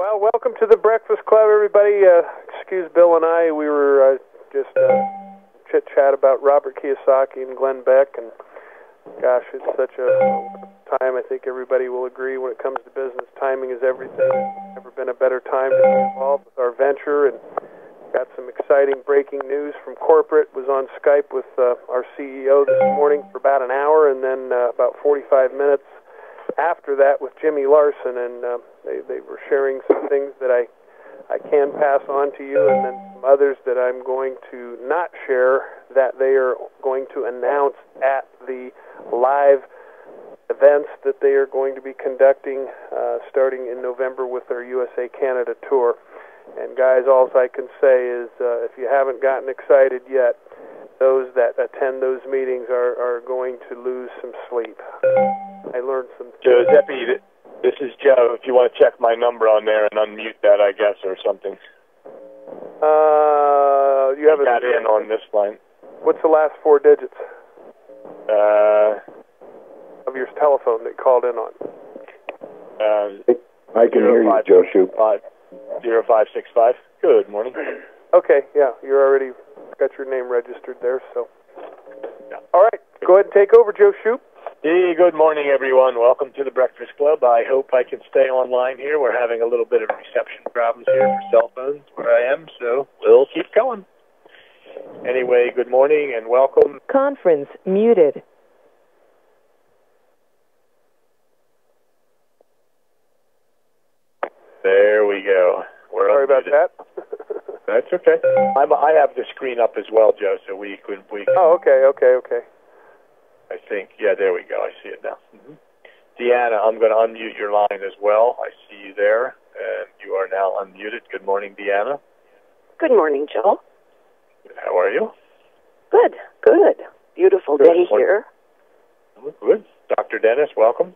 Well, welcome to the Breakfast Club, everybody. Excuse Bill and I. We were just chit-chat about Robert Kiyosaki and Glenn Beck, and gosh, it's such a time. I think everybody will agree when it comes to business. Timing is everything. Never been a better time to be involved with our venture, and got some exciting breaking news from corporate. Was on Skype with our CEO this morning for about an hour, and then about 45 minutes after that with Jimmy Larson, and they were sharing some things that I can pass on to you, and then some others that I'm going to not share that they are going to announce at the live events that they are going to be conducting starting in November with their USA Canada tour. And guys, all I can say is if you haven't gotten excited yet, those that attend those meetings are going to lose some sleep. I learned some... Giuseppe, this is Joe. If you want to check my number on there and unmute that, I guess, or something. You have got in on this line. What's the last 4 digits of your telephone that you called in on? I can hear you, Joe Shoop. 0565. Good morning. Okay, yeah, you're already got your name registered there, so. Yeah. All right, go ahead and take over, Joe Shoop. Hey, good morning, everyone. Welcome to the Breakfast Club. I hope I can stay online here. We're having a little bit of reception problems here for cell phones where I am, so we'll keep going. Anyway, good morning and welcome. Conference muted. There we go. We're Sorry unmuted. about that. That's okay. I have the screen up as well, Joe, so we can... Oh, okay. I think, yeah, there we go. I see it now. Mm-hmm. Deanna, I'm going to unmute your line as well. I see you there, and you are now unmuted. Good morning, Deanna. Good morning, Joe. How are you? Good. Beautiful Good. day here. Good. Dr. Dennis, welcome.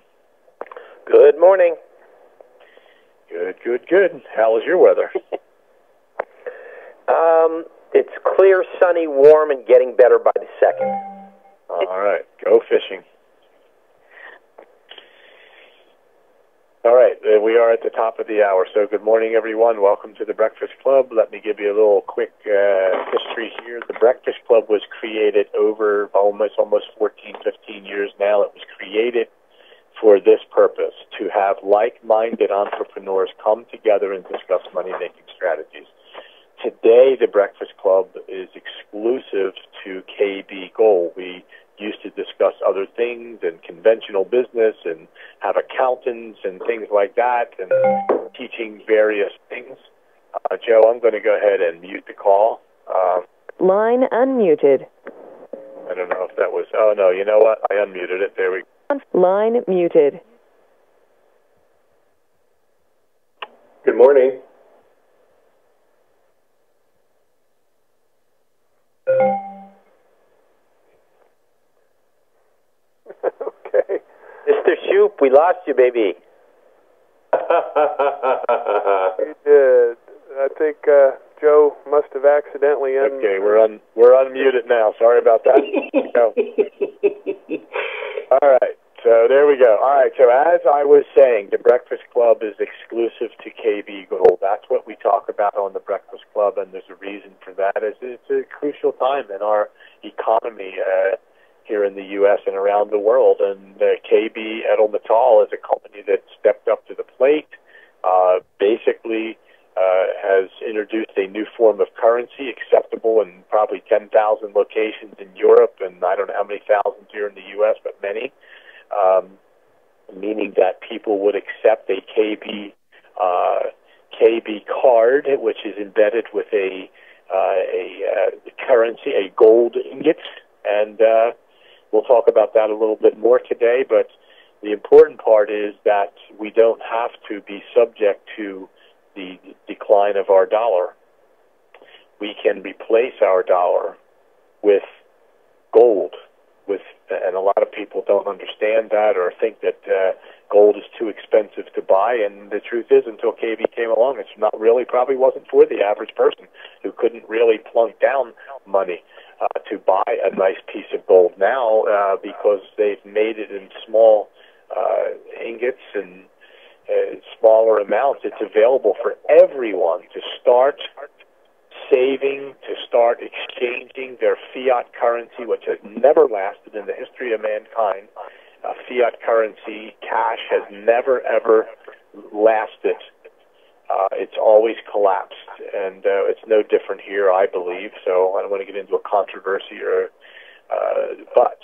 Good morning. Good. How is your weather? It's clear, sunny, warm, and getting better by the second. All right. Go fishing. All right. We are at the top of the hour. So good morning, everyone. Welcome to the Breakfast Club. Let me give you a little quick history here. The Breakfast Club was created over almost 14, 15 years now. It was created for this purpose, to have like-minded entrepreneurs come together and discuss money-making strategies. Today, the Breakfast Club is exclusive to KB Gold. We used to discuss other things and conventional business and have accountants and things like that and teaching various things. Joe, I'm going to go ahead and mute the call. Line unmuted. I don't know if that was... Oh, no, you know what? I unmuted it. There we go. Line muted. Good morning. Okay. Mr. Shoop, we lost you, baby. You did. I think Joe must have accidentally Okay, we're unmuted now. Sorry about that. All right, so there we go. All right, so as I was saying, the Breakfast Club is exclusive to KB Gold. That's what we talk about on the Breakfast Club, and there's a reason for that. It's a crucial time in our economy here in the U.S. and around the world, and KB Edelmetall is a company that stepped up to the plate, basically has introduced a new form of currency acceptable in probably 10,000 locations in Europe, and I don't know how many thousands here in the U.S., but many, meaning that people would accept a KB card, which is embedded with a currency, a gold ingot, and we'll talk about that a little bit more today, but the important part is that we don't have to be subject to the decline of our dollar. We can replace our dollar with gold, and a lot of people don't understand that or think that gold is too expensive to buy, and the truth is, until KB came along, it's not really, probably wasn't for the average person who couldn't really plunk down money to buy a nice piece of gold now because they've made it in small ingots and smaller amounts, it's available for everyone to start saving, to start exchanging their fiat currency, which has never lasted in the history of mankind. Fiat currency, cash, has never, ever lasted. It's always collapsed, and it's no different here, I believe. So I don't want to get into a controversy, but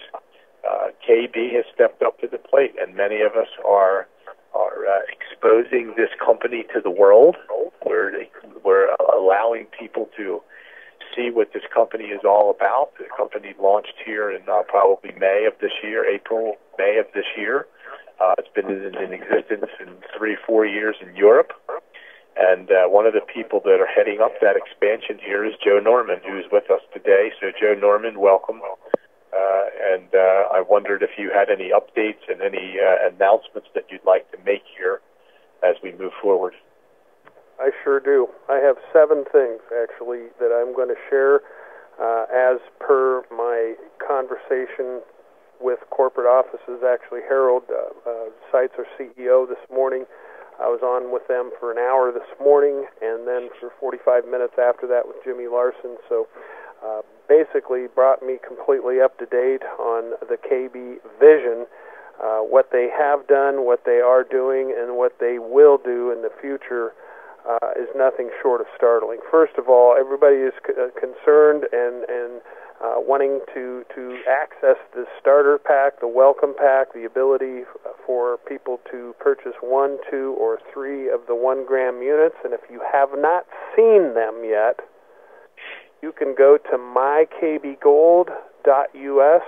KB has stepped up to the plate, and many of us are exposing this company to the world. We're allowing people to see what this company is all about. The company launched here in probably May of this year, May of this year. It's been in existence in 3-4 years in Europe. And one of the people that are heading up that expansion here is Joe Norman, who's with us today. So, Joe Norman, welcome. And I wondered if you had any updates and any announcements that you'd like to make here as we move forward. I sure do. I have 7 things, actually, that I'm going to share as per my conversation with corporate offices. Actually, Harold cites our CEO this morning. I was on with them for an hour this morning, and then for 45 minutes after that with Jimmy Larson. So basically brought me completely up to date on the KB vision, what they have done, what they are doing, and what they will do in the future is nothing short of startling. First of all, everybody is concerned and wanting to access the starter pack, the welcome pack, the ability for people to purchase 1, 2, or 3 of the 1-gram units. And if you have not seen them yet, you can go to mykbgold.us,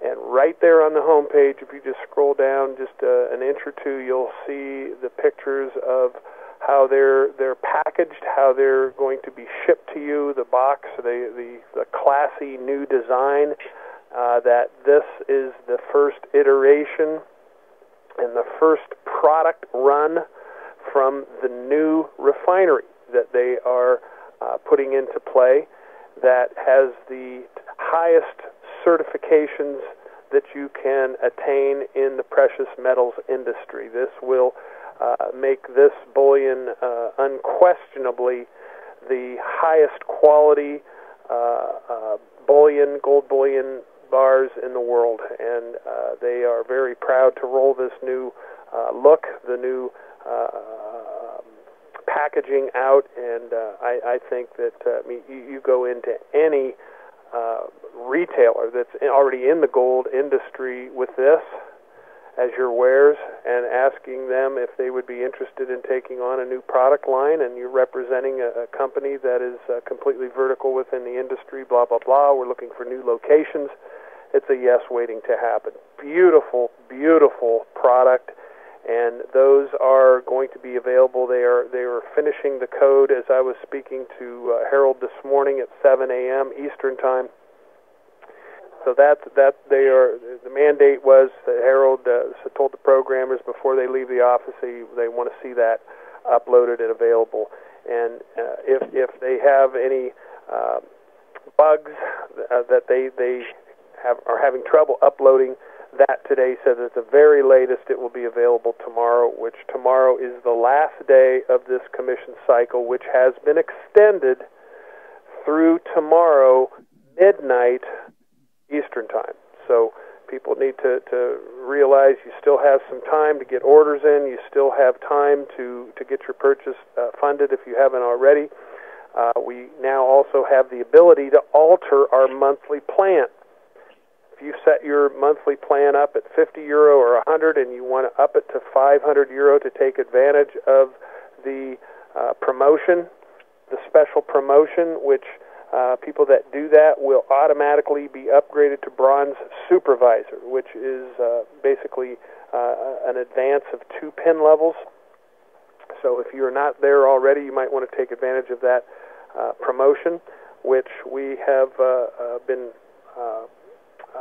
and right there on the homepage, if you just scroll down just an inch or two, you'll see the pictures of how they're packaged, how they're going to be shipped to you, the box, the classy new design, that this is the first iteration and the first product run from the new refinery that they are putting into play, that has the highest certifications that you can attain in the precious metals industry. This will make this bullion unquestionably the highest quality bullion, gold bullion bars in the world, and they are very proud to roll this new look, the new packaging out, and I think that you go into any retailer that's already in the gold industry with this as your wares and asking them if they would be interested in taking on a new product line, and you're representing a company that is completely vertical within the industry, blah, blah, blah. We're looking for new locations. It's a yes waiting to happen. Beautiful, beautiful product, and those are going to be available. They are finishing the code as I was speaking to Harold this morning at 7 a.m. Eastern Time. So that they are. The mandate was that Harold told the programmers before they leave the office they want to see that uploaded and available. And if they have any bugs that they are having trouble uploading that today, says at the very latest it will be available tomorrow, which tomorrow is the last day of this commission cycle, which has been extended through tomorrow midnight Eastern Time. So people need to realize you still have some time to get orders in. You still have time to get your purchase funded if you haven't already. We now also have the ability to alter our monthly plan. If you set your monthly plan up at €50 or 100 and you want to up it to €500 to take advantage of the promotion, the special promotion, which people that do that will automatically be upgraded to Bronze Supervisor, which is basically an advance of 2 pin levels. So if you're not there already, you might want to take advantage of that promotion, which we have been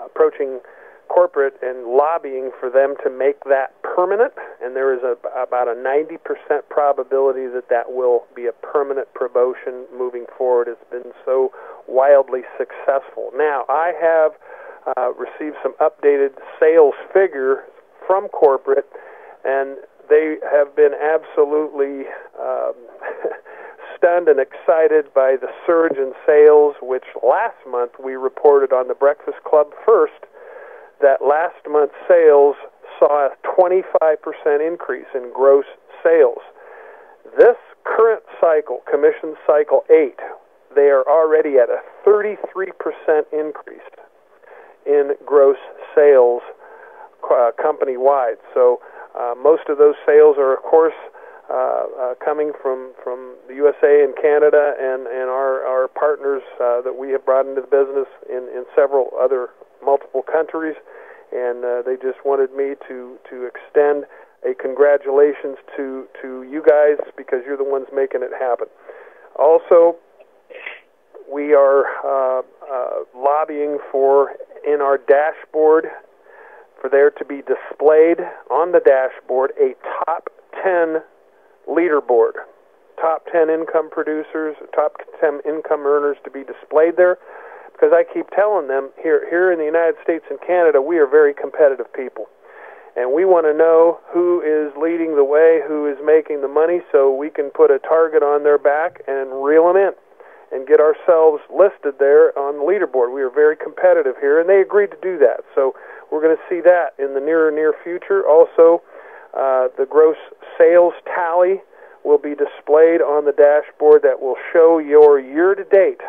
approaching corporate and lobbying for them to make that permanent, and there is about a 90% probability that will be a permanent promotion moving forward. It's been so wildly successful. Now, I have received some updated sales figure from corporate, and they have been absolutely stunned and excited by the surge in sales, which last month we reported on the Breakfast Club first, that last month's sales saw a 25% increase in gross sales. This current cycle, commission cycle 8, they are already at a 33% increase in gross sales company-wide. So most of those sales are, of course, coming from the USA and Canada and our partners that we have brought into the business in several other multiple countries. And they just wanted me to extend a congratulations to you guys, because you're the ones making it happen. Also, we are lobbying for, in our dashboard, for there to be displayed on the dashboard a top 10 leaderboard. Top 10 income producers, top 10 income earners to be displayed there. Because I keep telling them, here in the United States and Canada, we are very competitive people. And we want to know who is leading the way, who is making the money, so we can put a target on their back and reel them in and get ourselves listed there on the leaderboard. We are very competitive here, and they agreed to do that. So we're going to see that in the near future. Also, the gross sales tally will be displayed on the dashboard that will show your year-to-date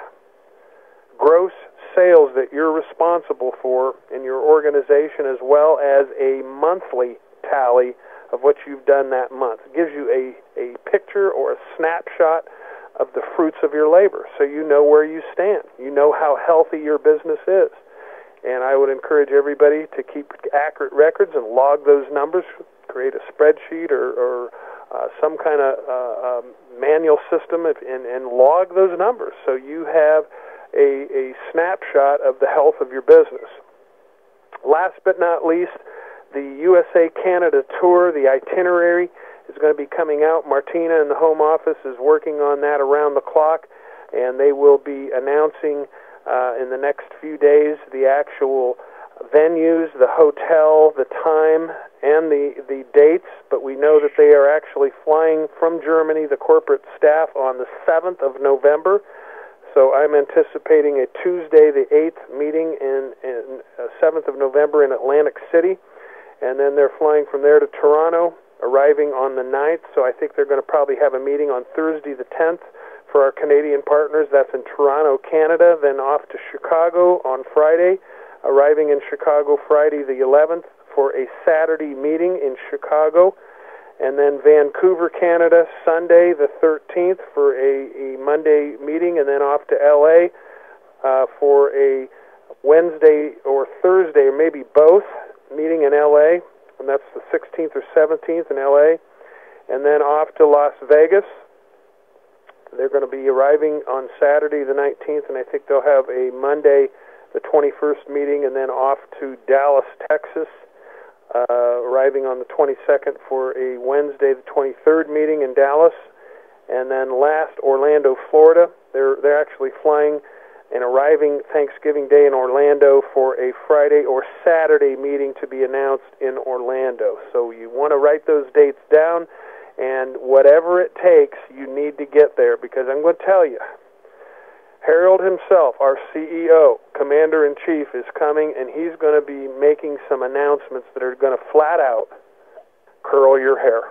gross sales that you're responsible for in your organization, as well as a monthly tally of what you've done that month. It gives you a picture or a snapshot of the fruits of your labor, so you know where you stand. You know how healthy your business is. And I would encourage everybody to keep accurate records and log those numbers, create a spreadsheet or some kind of manual system and log those numbers so you have a snapshot of the health of your business. Last but not least, the USA-Canada tour, the itinerary, is going to be coming out. Martina in the home office is working on that around the clock, and they will be announcing in the next few days the actual venues, the hotel, the time, and the dates. But we know that they are actually flying from Germany, the corporate staff, on the 7th of November. So I'm anticipating a Tuesday, the 8th, meeting in 7th of November in Atlantic City. And then they're flying from there to Toronto, arriving on the 9th. So I think they're going to probably have a meeting on Thursday, the 10th, for our Canadian partners. That's in Toronto, Canada. Then off to Chicago on Friday, arriving in Chicago Friday, the 11th, for a Saturday meeting in Chicago. And then Vancouver, Canada, Sunday the 13th for a Monday meeting, and then off to L.A. For a Wednesday or Thursday, or maybe both, meeting in L.A., and that's the 16th or 17th in L.A., and then off to Las Vegas. They're going to be arriving on Saturday the 19th, and I think they'll have a Monday the 21st meeting, and then off to Dallas, Texas, arriving on the 22nd for a Wednesday the 23rd meeting in Dallas. And then last, Orlando, Florida. They're actually flying and arriving Thanksgiving Day in Orlando for a Friday or Saturday meeting to be announced in Orlando. So you want to write those dates down, and whatever it takes, you need to get there, because I'm going to tell you, Harold himself, our CEO, Commander-in-Chief, is coming, and he's going to be making some announcements that are going to flat out curl your hair.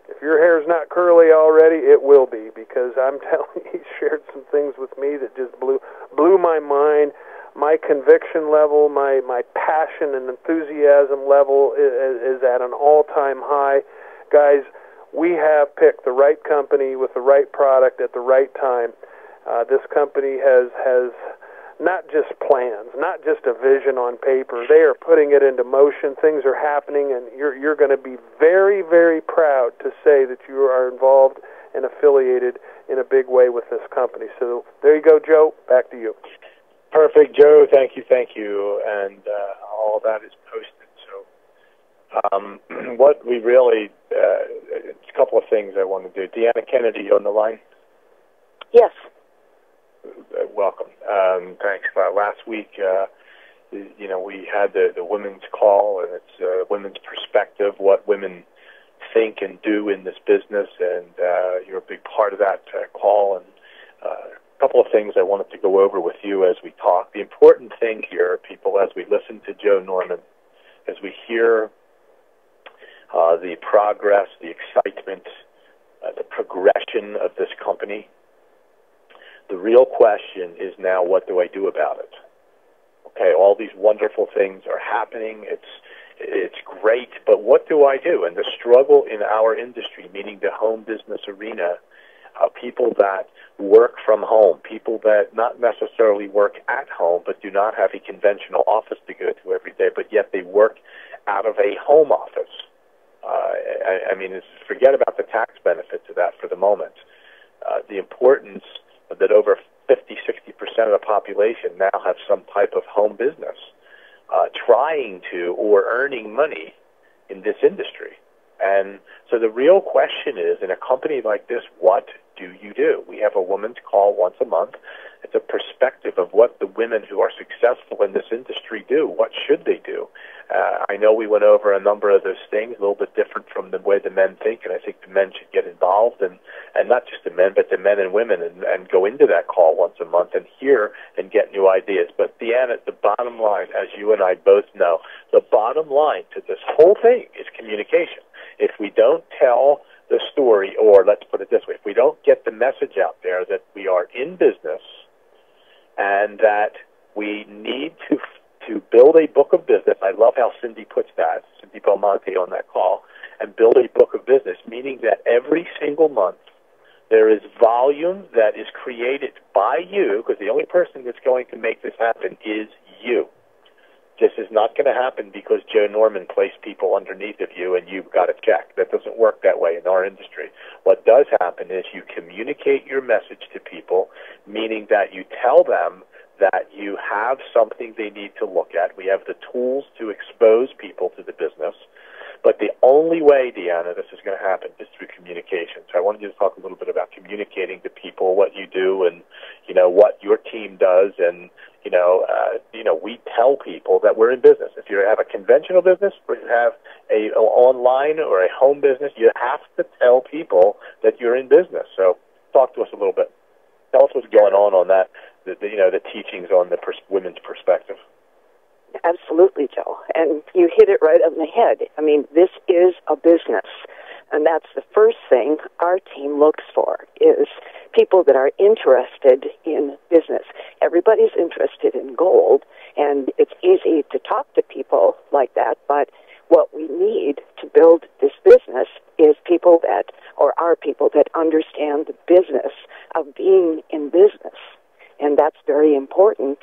If your hair's not curly already, it will be, because I'm telling you, he shared some things with me that just blew my mind. My conviction level, my passion and enthusiasm level is at an all-time high. Guys, we have picked the right company with the right product at the right time. This company has not just plans, not just a vision on paper. They are putting it into motion. Things are happening, and you're going to be very, very proud to say that you are involved and affiliated in a big way with this company. So there you go, Joe. Back to you. Perfect, Joe. Thank you. And all that is posted. So what we really, it's a couple of things I want to do. Deanna Kennedy, you on the line? Yes. Welcome. Thanks. Last week, we had the women's call, and it's women's perspective, what women think and do in this business, and you're a big part of that call. And a couple of things I wanted to go over with you as we talk. The important thing here, people, as we listen to Joe Norman, as we hear the progress, the excitement, the progression of this company, the real question is now, what do I do about it? Okay, all these wonderful things are happening. It's great, but what do I do? And the struggle in our industry, meaning the home business arena, people that work from home, people that not necessarily work at home but do not have a conventional office to go to every day, but yet they work out of a home office. I mean, forget about the tax benefits of that for the moment. The importance that over 50, 60% of the population now have some type of home business, trying to or earning money in this industry. And so the real question is, in a company like this, what do you do? We have a women's call once a month. It's a perspective of what the women who are successful in this industry do. What should they do? I know we went over a number of those things, a little bit different from the way the men think, and I think the men should get involved, and not just the men, but the men and women, and go into that call once a month and hear and get new ideas. But Deanna, the bottom line, as you and I both know, the bottom line to this whole thing is communication. If we don't tell the story, or let's put it this way, if we don't get the message out there that we are in business and that we need to build a book of business. I love how Cindy puts that, Cindy Belmonte on that call, and build a book of business, meaning that every single month there is volume that is created by you, because the only person that's going to make this happen is you. This is not going to happen because Joe Norman placed people underneath of you and you've got a check. That doesn't work that way in our industry. What does happen is you communicate your message to people, meaning that you tell them that you have something they need to look at. We have the tools to expose people to the business. But the only way, Deanna, this is going to happen is through communication. So I wanted you to talk a little bit about communicating to people what you do and, what your team does. And, we tell people that we're in business. If you have a conventional business or you have a online or a home business, you have to tell people that you're in business. So talk to us a little bit. Tell us what's going on that, the teachings on the women's perspective. Absolutely, Joe. And you hit it right on the head. I mean, this is a business. And that's the first thing our team looks for, is people that are interested in business. Everybody's interested in gold, and it's easy to talk to people like that, but what we need to build this business is people that, or are people that understand the business of being in business. And that's very important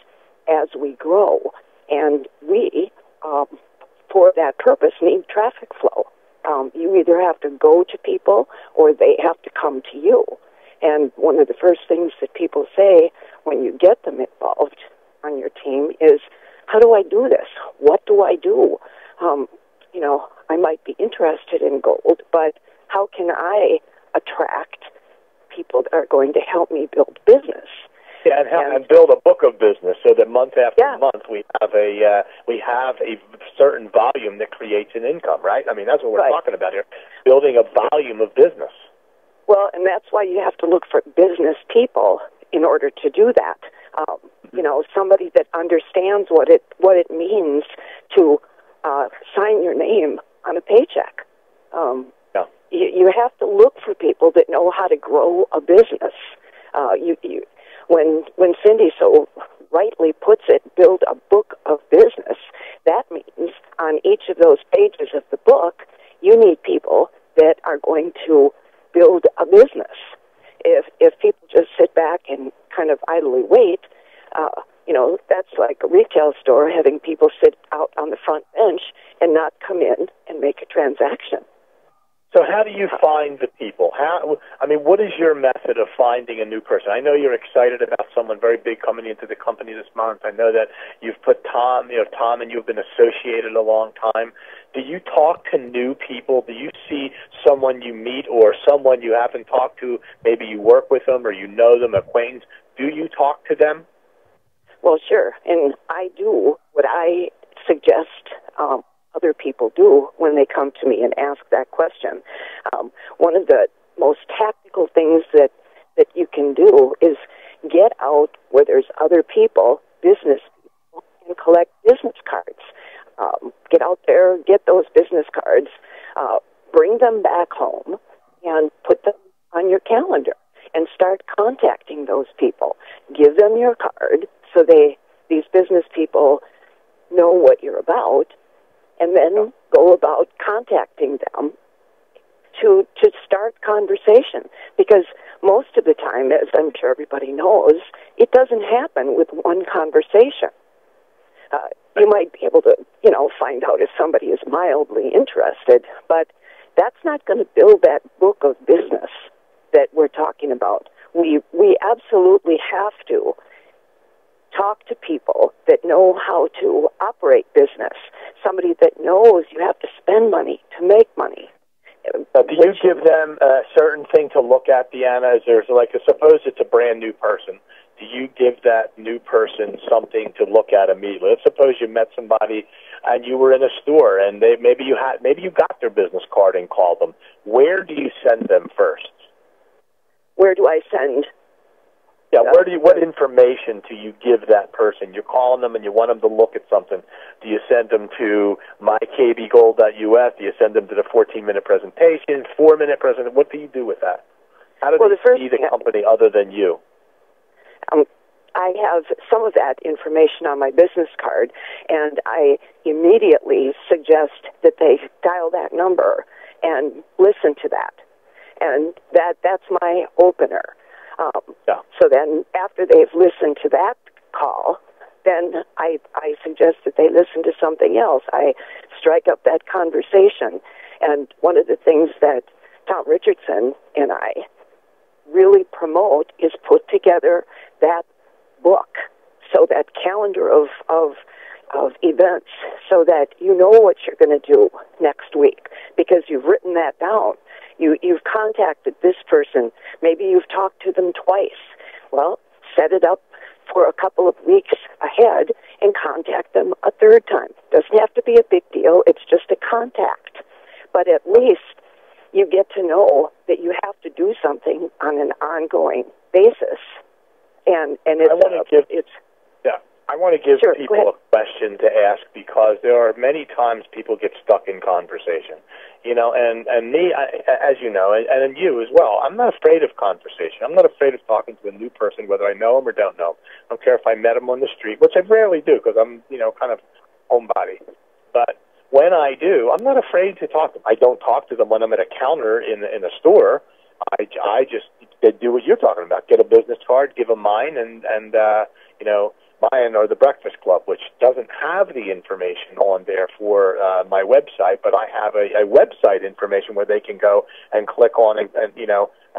as we grow. And we, for that purpose, need traffic flow. You either have to go to people or they have to come to you. And one of the first things that people say when you get them involved on your team is, how do I do this? What do I do? I might be interested in gold, but how can I attract people that are going to help me build business? Yeah, and build a book of business so that month after month we have a certain volume that creates an income, right? I mean, that's what we're talking about here, building a volume of business. Well, and that's why you have to look for business people in order to do that. Somebody that understands what it means to sign your name on a paycheck. You have to look for people that know how to grow a business. When Cindy so rightly puts it, build a book of business, that means on each of those pages of the book, you need people that are going to build a business. If people just sit back and kind of idly wait, that's like a retail store having people sit out on the front bench and not come in and make a transaction. So how do you find the people? What is your method of finding a new person? I know you're excited about someone very big coming into the company this month. I know that you've put Tom and you've been associated a long time. Do you talk to new people? Do you see someone you meet or someone you haven't talked to, maybe you work with them or you know them, acquaintance? Do you talk to them? Well, sure, and I do what I suggest other people do when they come to me and ask that question. One of the most tactical things that you can do is get out where there's other people, business people, and collect business cards. Get out there, get those business cards, bring them back home, and put them on your calendar and start contacting those people. Give them your card so these business people know what you're about, and then go about contacting them to start conversation. Because most of the time, as I'm sure everybody knows, it doesn't happen with one conversation. You might be able to, find out if somebody is mildly interested, but that's not going to build that book of business that we're talking about. We absolutely have to talk to people that know how to operate business, somebody that knows you have to spend money to make money. Do you give them a certain thing to look at, Deanna? Is there's suppose it's a brand new person. Do you give that new person something to look at immediately? Let's suppose you met somebody and you were in a store and maybe you got their business card and called them. Where do you send them first? Where do I send? Yeah, what information do you give that person? You're calling them and you want them to look at something. Do you send them to mykbgold.us? Do you send them to the 14-minute presentation, 4-minute presentation? What do you do with that? How do they see the company other than you? I have some of that information on my business card, and I immediately suggest that they dial that number and listen to that. And that's my opener. So then after they've listened to that call, then I suggest that they listen to something else. I strike up that conversation. And one of the things that Tom Richardson and I really promote is put together that book, so that calendar of events, so that you know what you're going to do next week, because you've written that down. You've contacted this person. Maybe you've talked to them twice. Well, set it up for a couple of weeks ahead and contact them a third time. Doesn't have to be a big deal. It's just a contact. But at least you get to know that you have to do something on an ongoing basis. And I want to give people a question to ask, because there are many times people get stuck in conversation. And me, as you know, and you as well, I'm not afraid of conversation. I'm not afraid of talking to a new person, whether I know them or don't know them. I don't care if I met them on the street, which I rarely do because I'm, kind of homebody. But when I do, I'm not afraid to talk to them. I don't talk to them when I'm at a counter in a store. I just do what you're talking about. Get a business card, give them mine, and mine or the Breakfast Club, which doesn't have the information on there for my website, but I have a website information where they can go and click on and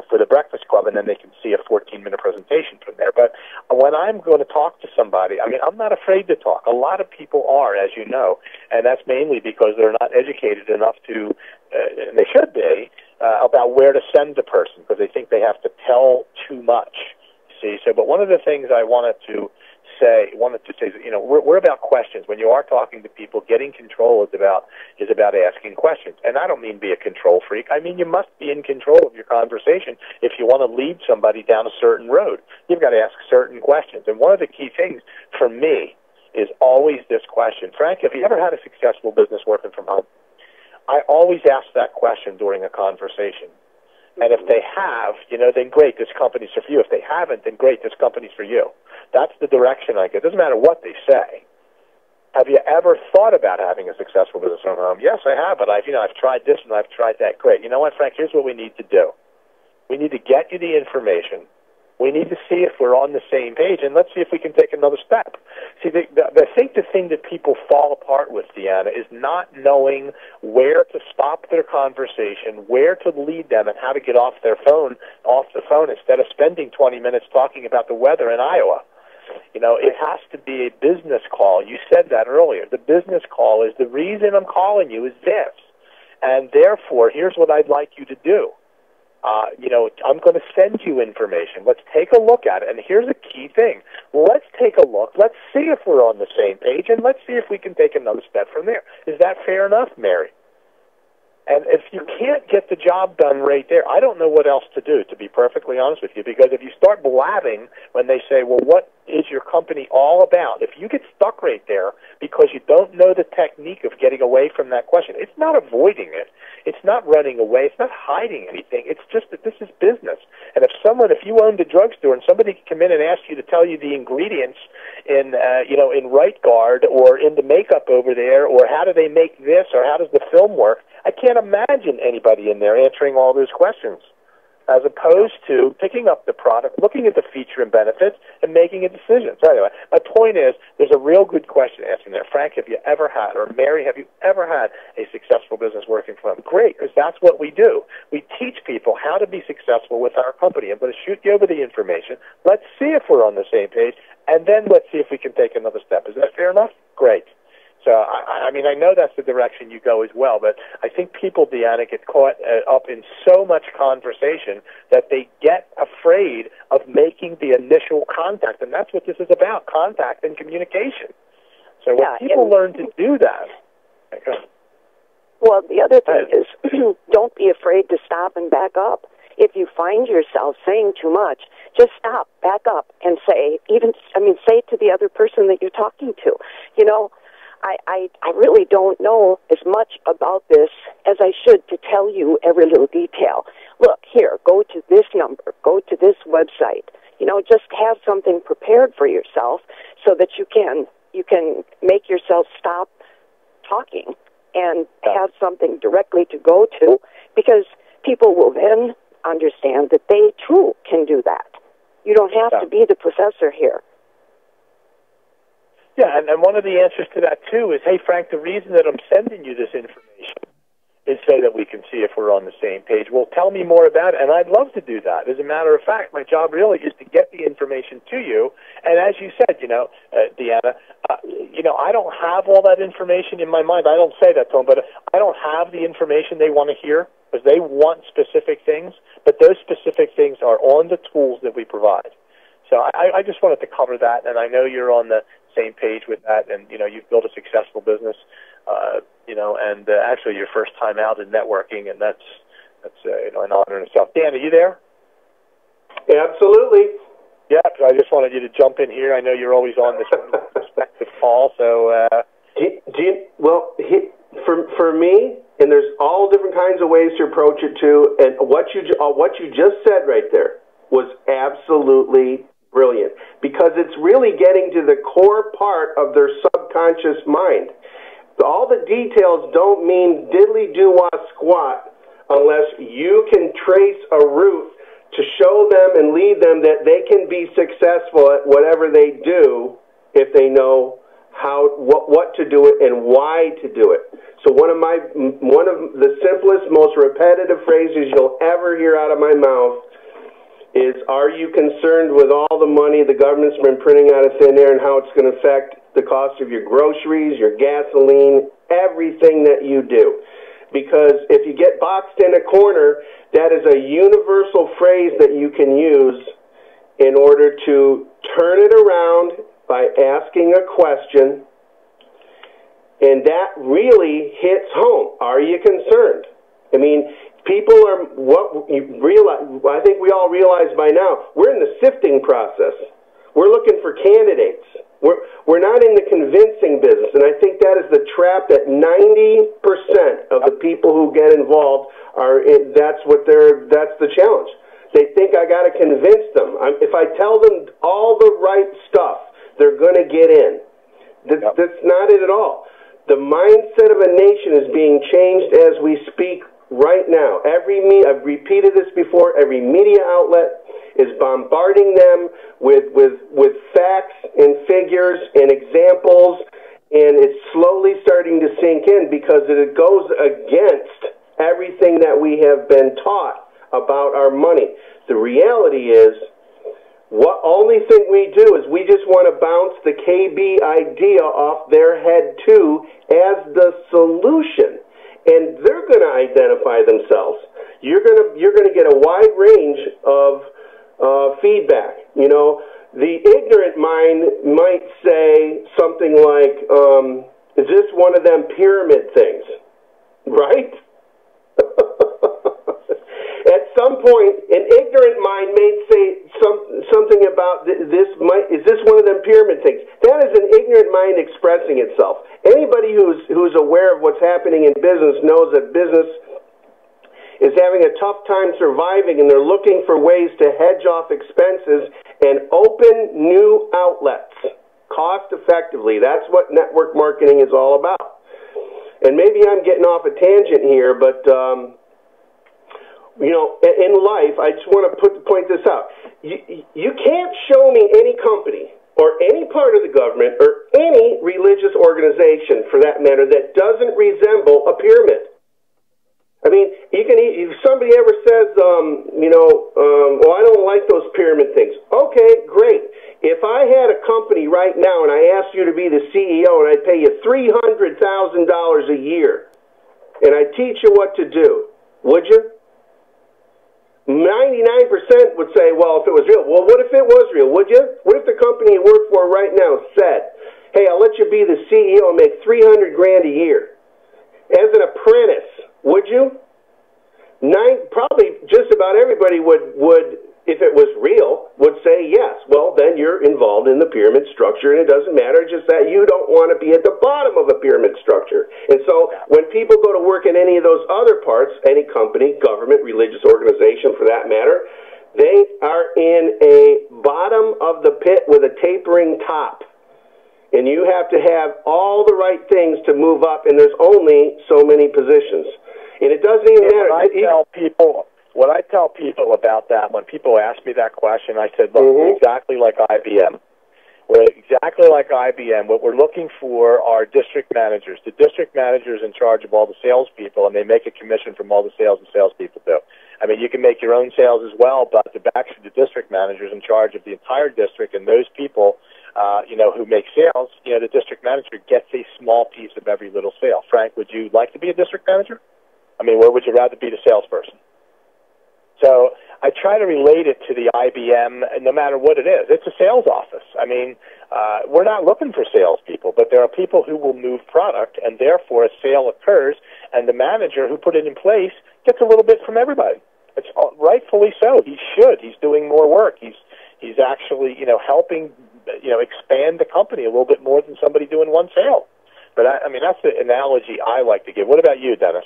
for the Breakfast Club, and then they can see a 14-minute presentation from there. But when I'm going to talk to somebody, I'm not afraid to talk. A lot of people are, as you know, and that's mainly because they're not educated enough to, and they should be, about where to send the person, because they think they have to tell too much. See, but one of the things I wanted to say is, we're about questions. When you are talking to people, getting control is about asking questions. And I don't mean be a control freak. I mean you must be in control of your conversation if you want to lead somebody down a certain road. You've got to ask certain questions. And one of the key things for me is always this question. Frank, have you ever had a successful business working from home? I always ask that question during a conversation. And if they have, then great, this company's for you. If they haven't, then great, this company's for you. That's the direction I get. It doesn't matter what they say. Have you ever thought about having a successful business from home? Yes, I have, but I've tried this and I've tried that. Great. You know what, Frank? Here's what we need to do. We need to get you the information. We need to see if we're on the same page, and let's see if we can take another step. See, I think the thing that people fall apart with, Deanna, is not knowing where to stop their conversation, where to lead them, and how to get off the phone instead of spending 20 minutes talking about the weather in Iowa. It has to be a business call. You said that earlier. The business call is the reason I'm calling you is this, and therefore, here's what I'd like you to do. I'm going to send you information. Let's take a look at it. And here's a key thing. Let's take a look. Let's see if we're on the same page, and let's see if we can take another step from there. Is that fair enough, Mary? And if you can't get the job done right there, I don't know what else to do, to be perfectly honest with you, because if you start blabbing when they say, well, what is your company all about? If you get stuck right there because you don't know the technique of getting away from that question, it's not avoiding it. It's not running away. It's not hiding anything. It's just that this is business. And if you owned a drugstore and somebody could come in and ask you to tell you the ingredients in Right Guard or in the makeup over there, or how do they make this, or how does the film work, I can't imagine anybody in there answering all those questions, as opposed to picking up the product, looking at the feature and benefits, and making a decision. So anyway, my point is, there's a real good question asking there. Frank, have you ever had, or Mary, have you ever had a successful business working for them? Great, because that's what we do. We teach people how to be successful with our company. I'm going to shoot you over the information. Let's see if we're on the same page, and then let's see if we can take another step. Is that fair enough? Great. So, I know that's the direction you go as well, but I think people, Deanna, get caught up in so much conversation that they get afraid of making the initial contact, and that's what this is about, contact and communication. So when people learn to do that... Well, the other thing is, don't be afraid to stop and back up. If you find yourself saying too much, just stop, back up, and say it to the other person that you're talking to. I really don't know as much about this as I should to tell you every little detail. Look, here, go to this number, go to this website. Just have something prepared for yourself so that you can make yourself stop talking and have something directly to go to, because people will then understand that they, too, can do that. You don't have to be the professor here. Yeah, and one of the answers to that, too, is, hey, Frank, the reason that I'm sending you this information is so that we can see if we're on the same page. Well, tell me more about it, and I'd love to do that. As a matter of fact, my job really is to get the information to you, and as you said, Deanna, I don't have all that information in my mind. I don't say that to them, but I don't have the information they want to hear, because they want specific things, but those specific things are on the tools that we provide. So I just wanted to cover that, and I know you're on the same page with that, and you've built a successful business, and actually your first time out in networking, and that's an honor in itself. Dan, are you there? Absolutely. Yeah, I just wanted you to jump in here. I know you're always on this perspective call, so. For me, and there's all different kinds of ways to approach it too, and what you just said right there was absolutely brilliant, because it's really getting to the core part of their subconscious mind. All the details don't mean diddly-do-wah squat unless you can trace a route to show them and lead them that they can be successful at whatever they do if they know what to do it and why to do it. So one of the simplest, most repetitive phrases you'll ever hear out of my mouth is, are you concerned with all the money the government's been printing out of thin air and how it's going to affect the cost of your groceries, your gasoline, everything that you do? Because if you get boxed in a corner, that is a universal phrase that you can use in order to turn it around by asking a question, and that really hits home. Are you concerned? I mean, people are, I think we all realize by now, we're in the sifting process. We're looking for candidates. We're not in the convincing business, and I think that is the trap that 90% of the people who get involved are in. That's the challenge. They think I got to convince them. If I tell them all the right stuff, they're going to get in. That's not it at all. The mindset of a nation is being changed as we speak right now. I've repeated this before, every media outlet is bombarding them with facts and figures and examples, and it's slowly starting to sink in because it goes against everything that we have been taught about our money. The reality is, what only thing we do is we just want to bounce the KB idea off their head too as the solution. And they're going to identify themselves. You're going to get a wide range of feedback. the ignorant mind might say something like, is this one of them pyramid things? Right? At some point, an ignorant mind may say something about is this one of them pyramid things? That is an ignorant mind expressing itself. Anybody who's aware of what's happening in business knows that business is having a tough time surviving, and they're looking for ways to hedge off expenses and open new outlets cost effectively. That's what network marketing is all about. And maybe I'm getting off a tangent here, but in life, I just want to point this out. You can't show me any company or any part of the government or any religious organization, for that matter, that doesn't resemble a pyramid. I mean, if somebody ever says, well, I don't like those pyramid things. Okay, great. If I had a company right now and I asked you to be the CEO and I'd pay you $300,000 a year and I'd teach you what to do, would you? 99% would say, well, if it was real. Well, what if it was real? Would you? What if the company you work for right now said, hey, I'll let you be the CEO and make $300,000 a year? As an apprentice, would you? Probably just about everybody would, if it was real, would say yes. Well, then you're involved in the pyramid structure, and it doesn't matter, just that you don't want to be at the bottom of a pyramid structure. And so when people go to work in any of those other parts, any company, government, religious organization for that matter, they are in a bottom of the pit with a tapering top. And you have to have all the right things to move up, and there's only so many positions. And it doesn't even matter. What I tell people about that, when people ask me that question, I said, look, we're exactly like IBM. We're exactly like IBM. What we're looking for are district managers. The district manager is in charge of all the salespeople, and they make a commission from all the sales the salespeople do. I mean, you can make your own sales as well, but the district manager is in charge of the entire district, and those people, who make sales, the district manager gets a small piece of every little sale. Frank, would you like to be a district manager? I mean, where would you rather be the salesperson? So I try to relate it to the IBM, no matter what it is. It's a sales office. I mean, we're not looking for salespeople, but there are people who will move product, and therefore a sale occurs, and the manager who put it in place gets a little bit from everybody. It's rightfully so. He should. He's doing more work. He's actually, helping, expand the company a little bit more than somebody doing one sale. But I mean, that's the analogy I like to give. What about you, Dennis?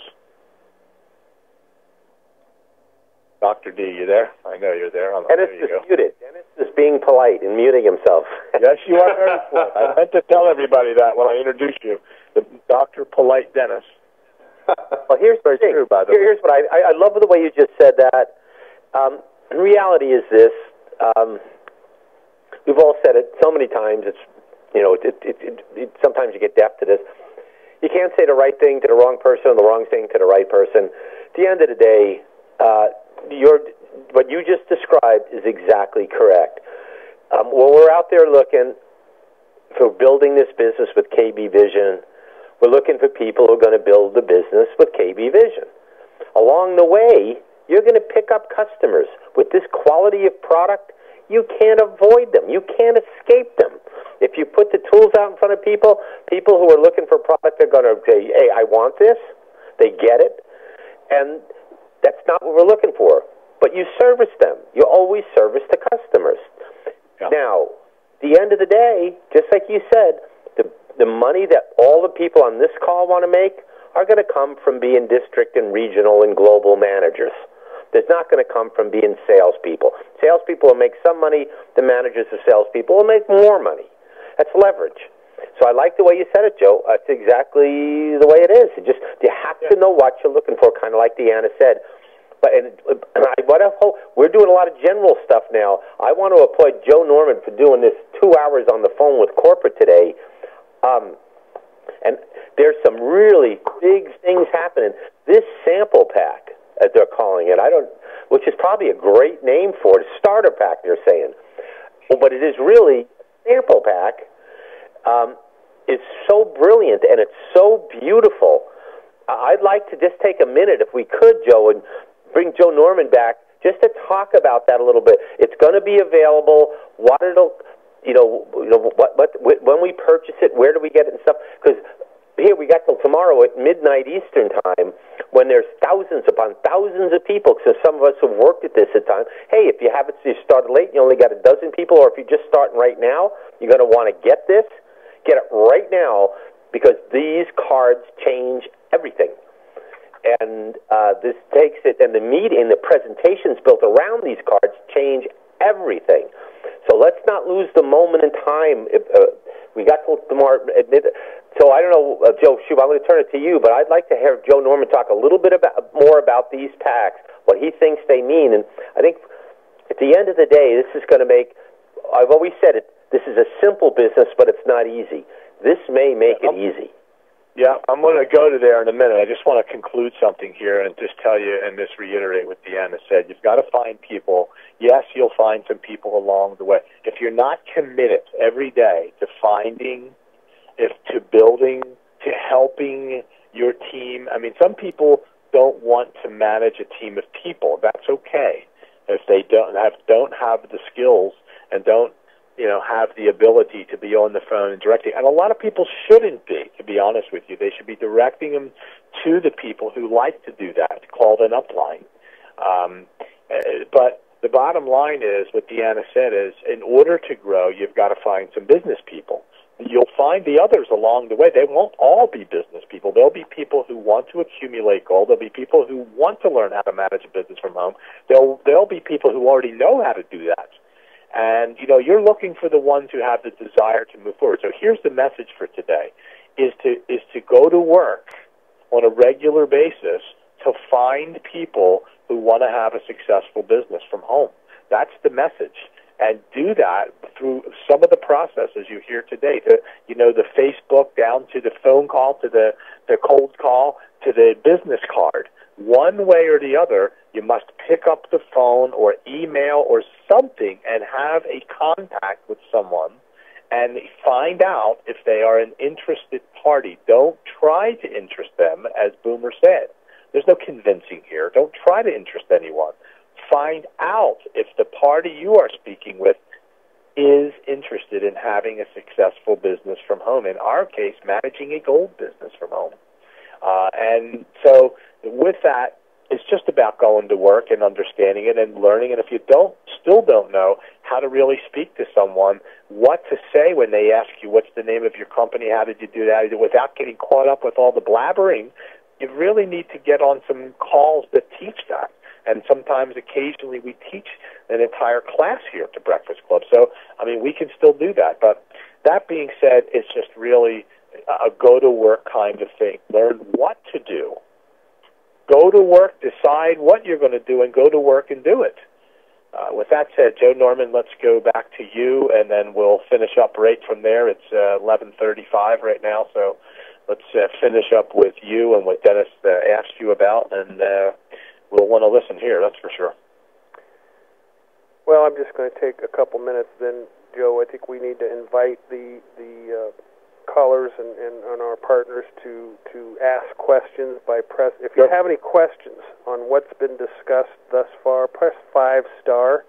Dr. D, you there? I know you're there. Dennis is muted. Dennis is being polite and muting himself. Yes, you are very polite. I meant to tell everybody that when I introduced you. The Dr. Polite Dennis. Well, here's the thing. True, by the way. Here's what I love the way you just said that. The reality is this. We've all said it so many times. It's, sometimes you get deaf to this. You can't say the right thing to the wrong person and the wrong thing to the right person. At the end of the day, what you just described is exactly correct. When we're out there looking for building this business with KB Vision, we're looking for people who are going to build the business with KB Vision. Along the way, you're going to pick up customers. With this quality of product, you can't avoid them. You can't escape them. If you put the tools out in front of people who are looking for product, they're going to say, hey, I want this. They get it. And that's not what we're looking for. But you service them. You always service the customers. Yeah. Now, at the end of the day, just like you said, the money that all the people on this call want to make are going to come from being district and regional and global managers. There's not going to come from being salespeople. Salespeople will make some money. The managers of salespeople will make more money. That's leverage. So I like the way you said it, Joe. That's exactly the way it is. You have to know what you're looking for, kind of like Deanna said. We're doing a lot of general stuff now. I want to applaud Joe Norman for doing this 2 hours on the phone with corporate today. And there's some really big things happening. This sample pack, as they're calling it, which is probably a great name for it, a starter pack, they're saying. But it is really a sample pack. It's so brilliant and it's so beautiful. I'd like to just take a minute, if we could, Joe, and bring Joe Norman back just to talk about that a little bit. It's going to be available. What it'll, what when we purchase it, where do we get it and stuff? Because here we got till tomorrow at midnight Eastern time, when there's thousands upon thousands of people. So some of us have worked at this at times. Hey, if you haven't, you started late, you only got a dozen people, or if you're just starting right now, you're going to want to get this. Get it right now, because these cards change everything. And this takes it, and the meeting, the presentations built around these cards change everything. So let's not lose the moment in time. We got till tomorrow. So I don't know, Joe Shoop, I'm going to turn it to you, but I'd like to have Joe Norman talk a little bit more about these packs, what he thinks they mean. And I think at the end of the day, this is going to make, I've always said it, this is a simple business, but it's not easy. This may make it easy. Yeah, I'm going to go to there in a minute. I just want to conclude something here and just tell you and just reiterate what Deanna said. You've got to find people. Yes, you'll find some people along the way. If you're not committed every day to finding, to building, to helping your team, I mean, some people don't want to manage a team of people. That's okay. If they don't have the skills and don't have the ability to be on the phone and directing. And a lot of people shouldn't be, to be honest with you. They should be directing them to the people who like to do that, called an upline. But the bottom line is, what Deanna said is, in order to grow, you've got to find some business people. You'll find the others along the way. They won't all be business people. There'll be people who want to accumulate gold. There'll be people who want to learn how to manage a business from home. There'll be people who already know how to do that. And, you're looking for the ones who have the desire to move forward. So here's the message for today, is to go to work on a regular basis to find people who want to have a successful business from home. That's the message. And do that through some of the processes you hear today, the Facebook down to the phone call, to the cold call, to the business card. One way or the other, you must pick up the phone or email or something and have a contact with someone and find out if they are an interested party. Don't try to interest them, as Boomer said. There's no convincing here. Don't try to interest anyone. Find out if the party you are speaking with is interested in having a successful business from home. In our case, managing a gold business from home. And so with that, it's just about going to work and understanding it and learning. And if you still don't know how to really speak to someone, what to say when they ask you, what's the name of your company, how did you do that, without getting caught up with all the blabbering, you really need to get on some calls that teach that. And sometimes, occasionally, we teach an entire class here at the Breakfast Club. So, we can still do that. But that being said, it's just really a go-to-work kind of thing. Learn what to do. Go to work, decide what you're going to do, and go to work and do it. With that said, Joe Norman, let's go back to you, and then we'll finish up right from there. It's 11:35 right now, so let's finish up with you and what Dennis asked you about, and we'll want to listen here, that's for sure. Well, I'm just going to take a couple minutes then, Joe. I think we need to invite the callers and our partners to ask questions by press. If you have any questions on what's been discussed thus far, press 5-star.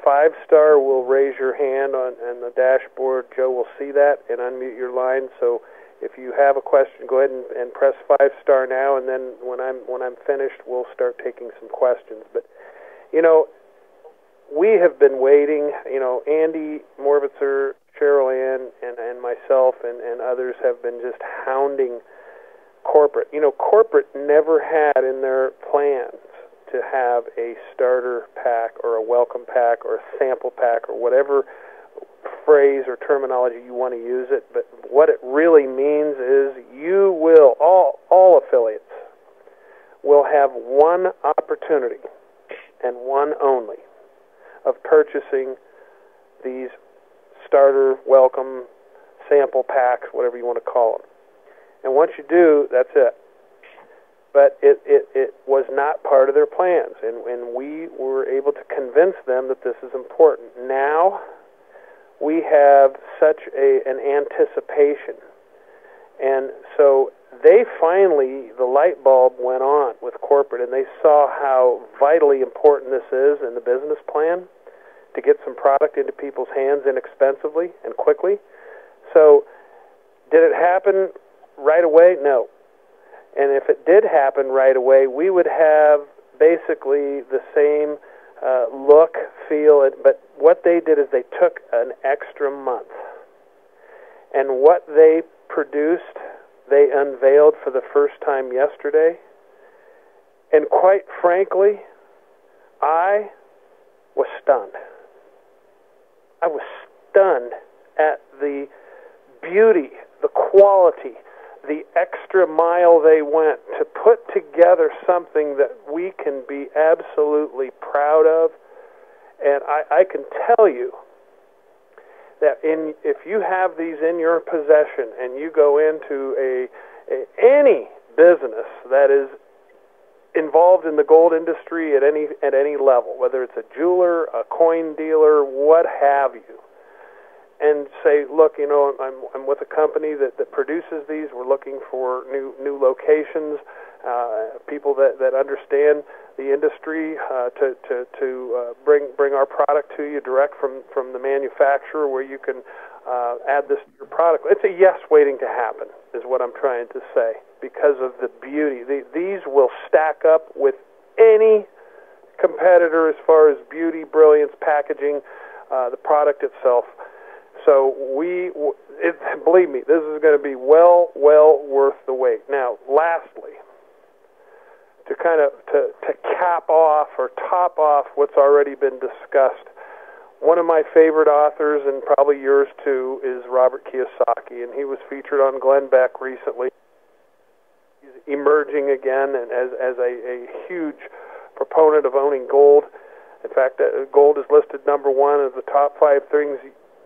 5-star will raise your hand on the dashboard. Joe will see that and unmute your line. So if you have a question, go ahead and press 5-star now, and then when I'm finished, we'll start taking some questions. But we have been waiting. Andy Morbitzer, Cheryl Ann, and myself and others have been just hounding corporate. Corporate never had in their plans to have a starter pack or a welcome pack or a sample pack or whatever phrase or terminology you want to use it. But what it really means is you will, all affiliates, will have one opportunity and one only of purchasing these starter, welcome, sample packs, whatever you want to call them. And once you do, that's it. But it was not part of their plans, and we were able to convince them that this is important. Now we have such an anticipation, and so they finally, the light bulb went on with corporate, and they saw how vitally important this is in the business plan to get some product into people's hands inexpensively and quickly. So did it happen right away? No. And if it did happen right away, we would have basically the same look, feel, but what they did is they took an extra month. And what they produced, they unveiled for the first time yesterday. And quite frankly, I was stunned. I was stunned at the beauty, the quality, the extra mile they went to put together something that we can be absolutely proud of. And I can tell you that if you have these in your possession and you go into any business that is involved in the gold industry at any level, whether it's a jeweler, a coin dealer, what have you, and say, look, I'm with a company that produces these. We're looking for new locations, people that understand the industry to bring our product to you direct from the manufacturer, where you can add this to your product. It's a yes waiting to happen, is what I'm trying to say, because of the beauty. These will stack up with any competitor as far as beauty, brilliance, packaging, the product itself. So believe me, this is going to be well worth the wait. Now, lastly, to cap off or top off what's already been discussed, one of my favorite authors, and probably yours too, is Robert Kiyosaki, and he was featured on Glenn Beck recently. He's emerging again and as a huge proponent of owning gold. In fact, gold is listed number one of the top 5 things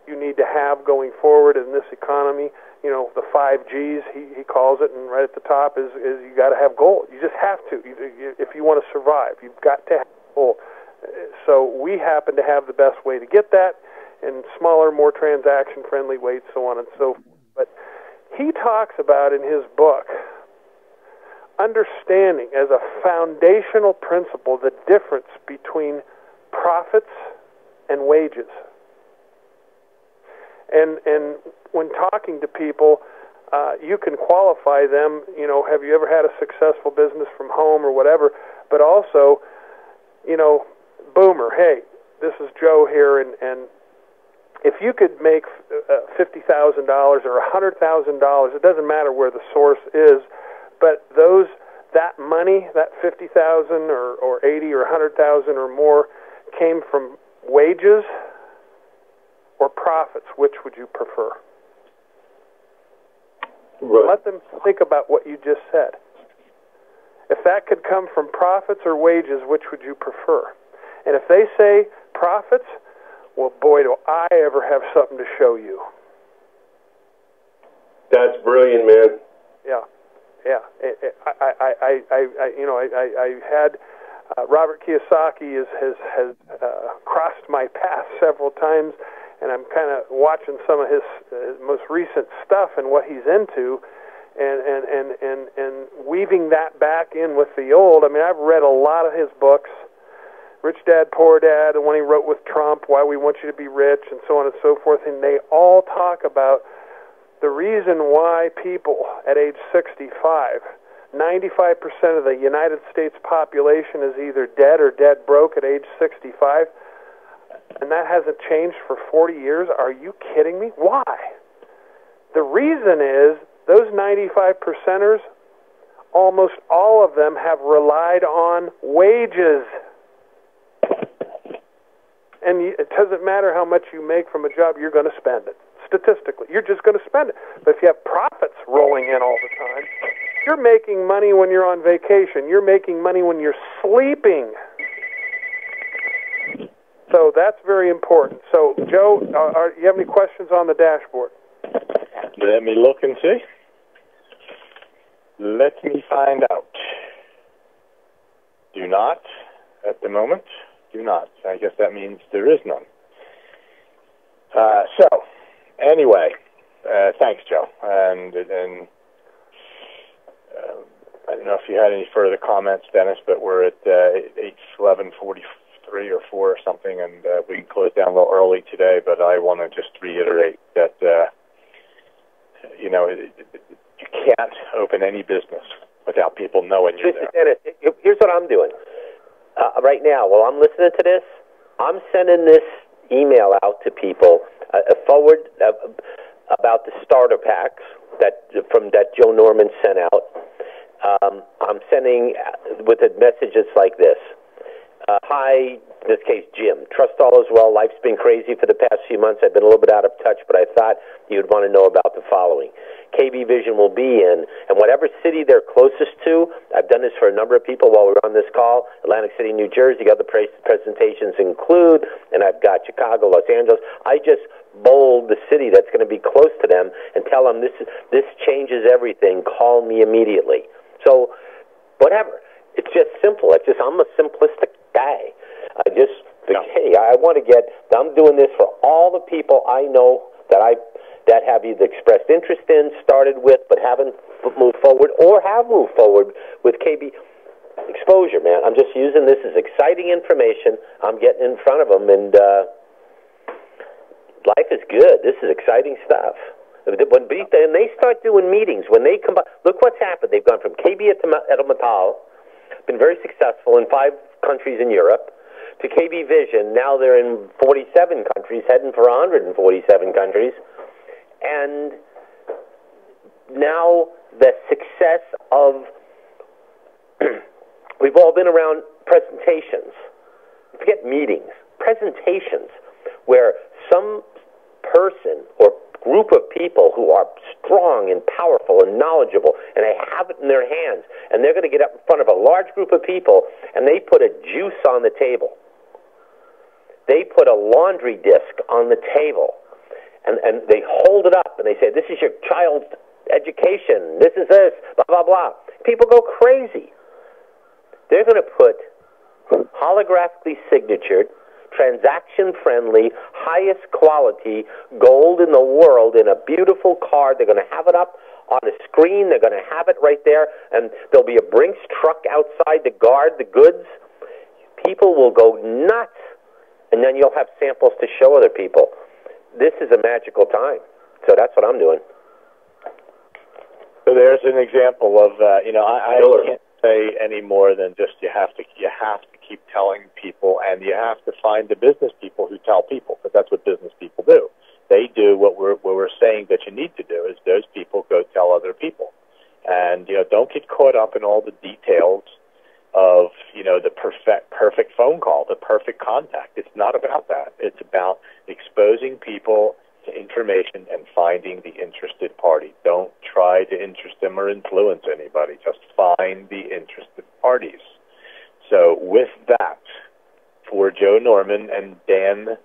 you need to have going forward in this economy. The 5 Gs, he calls it, and right at the top is you got to have gold. You just have to. If you want to survive, you've got to have gold. So we happen to have the best way to get that in smaller, more transaction-friendly weights, so on and so forth. But he talks about in his book understanding as a foundational principle the difference between profits and wages. And when talking to people, you can qualify them, have you ever had a successful business from home or whatever, but also, Boomer, hey, this is Joe here, and if you could make $50,000 or $100,000, it doesn't matter where the source is, but that money, that $50,000 or $80,000 or $100,000 or more, came from wages or profits, which would you prefer? Right. Let them think about what you just said. If that could come from profits or wages, which would you prefer? And if they say profits, well, boy, do I ever have something to show you. That's brilliant, man. Yeah. I had Robert Kiyosaki has crossed my path several times, and I'm kind of watching some of his most recent stuff and what he's into, and weaving that back in with the old. I mean, I've read a lot of his books, Rich Dad, Poor Dad, the one he wrote with Trump, Why We Want You to Be Rich, and so on and so forth, and they all talk about the reason why people at age 65, 95% of the United States population is either dead or dead broke at age 65, and that hasn't changed for 40 years. Are you kidding me? Why? The reason is those 95%ers, almost all of them have relied on wages. And it doesn't matter how much you make from a job, you're going to spend it. Statistically, you're just going to spend it. But if you have profits rolling in all the time, you're making money when you're on vacation. You're making money when you're sleeping. So that's very important. So, Joe, you have any questions on the dashboard? Let me look and see. Let me find out. Do not, at the moment. Do not. I guess that means there is none. Anyway, thanks, Joe. And I don't know if you had any further comments, Dennis, but we're at 11:43 or 4 or something, and we can close down a little early today. But I want to just reiterate that you can't open any business without people knowing you're there. Dennis, here's what I'm doing right now. While I'm listening to this, I'm sending this email out to people, forward about the starter packs that Joe Norman sent out. I'm sending with messages like this. Hi, in this case, Jim. Trust all is well. Life's been crazy for the past few months. I've been a little bit out of touch, but I thought you'd want to know about the following. KB Vision will be in, and whatever city they're closest to, I've done this for a number of people while we were on this call, Atlantic City, New Jersey, other presentations include, and I've got Chicago, Los Angeles. I just bold the city that's going to be close to them and tell them this changes everything. Call me immediately. So, whatever. It's just simple. I'm a simplistic guy. I just think, hey, I'm doing this for all the people I know that have either expressed interest in, started with, but haven't moved forward, or have moved forward with KB exposure, man. I'm just using this as exciting information. I'm getting in front of them, and life is good. This is exciting stuff. When they start doing meetings, when they come, look what's happened. They've gone from KB at Metal, been very successful in 5 countries in Europe, to KB Vision. Now they're in 47 countries, heading for 147 countries. And now the success of, we've all been around presentations. Forget meetings. Presentations where some person or group of people who are strong and powerful and knowledgeable, and they have it in their hands, and they're going to get up in front of a large group of people, and they put a juice on the table. They put a laundry disc on the table, and they hold it up, and they say, this is your child's education, this is this, blah, blah, blah. People go crazy. They're going to put holographically signatured, transaction-friendly, highest quality gold in the world in a beautiful card. They're going to have it up on a screen. They're going to have it right there, and there'll be a Brinks truck outside to guard the goods. People will go nuts, and then you'll have samples to show other people. This is a magical time, so that's what I'm doing. So there's an example of, I can't say any more than just you have to keep telling people, and you have to find the business people who tell people, because that's what business people do. They do what we're saying that you need to do, is those people go tell other people. And, don't get caught up in all the details of, the perfect phone call, the perfect contact. It's not about that. It's about exposing people to information and finding the interested party. Don't try to interest them or influence anybody. Just find the interested parties. So with that, for Joe Norman and Dan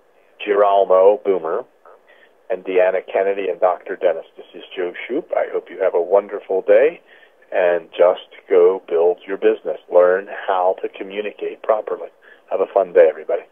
Girolamo Boomer and Deanna Kennedy and Dr. Dennis, this is Joe Shoop. I hope you have a wonderful day, and just go build your business. Learn how to communicate properly. Have a fun day, everybody.